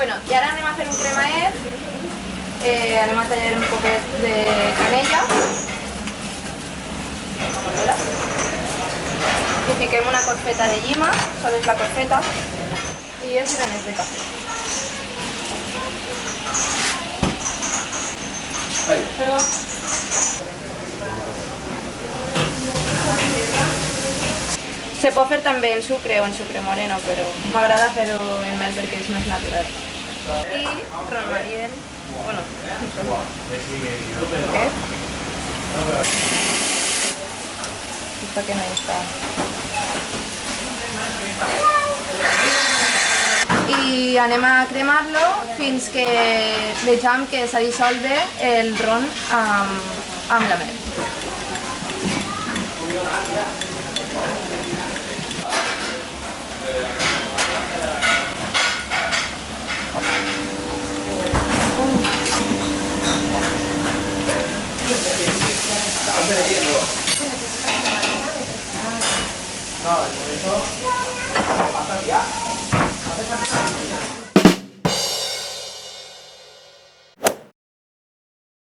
Bueno, i ara anem a fer un cremaet. Anem a tallar un poquet de canella. I fiquem una corfeta de llima, sols la corfeta, i els granets de cafè. Se pot fer també en sucre o en sucre moreno, però m'agrada fer-ho en mel perquè és més natural. I rosmarien, bueno, aquest. Esta que no està. I anem a cremar-lo fins que vegem que s'ha dissolt bé el ron amb la mel.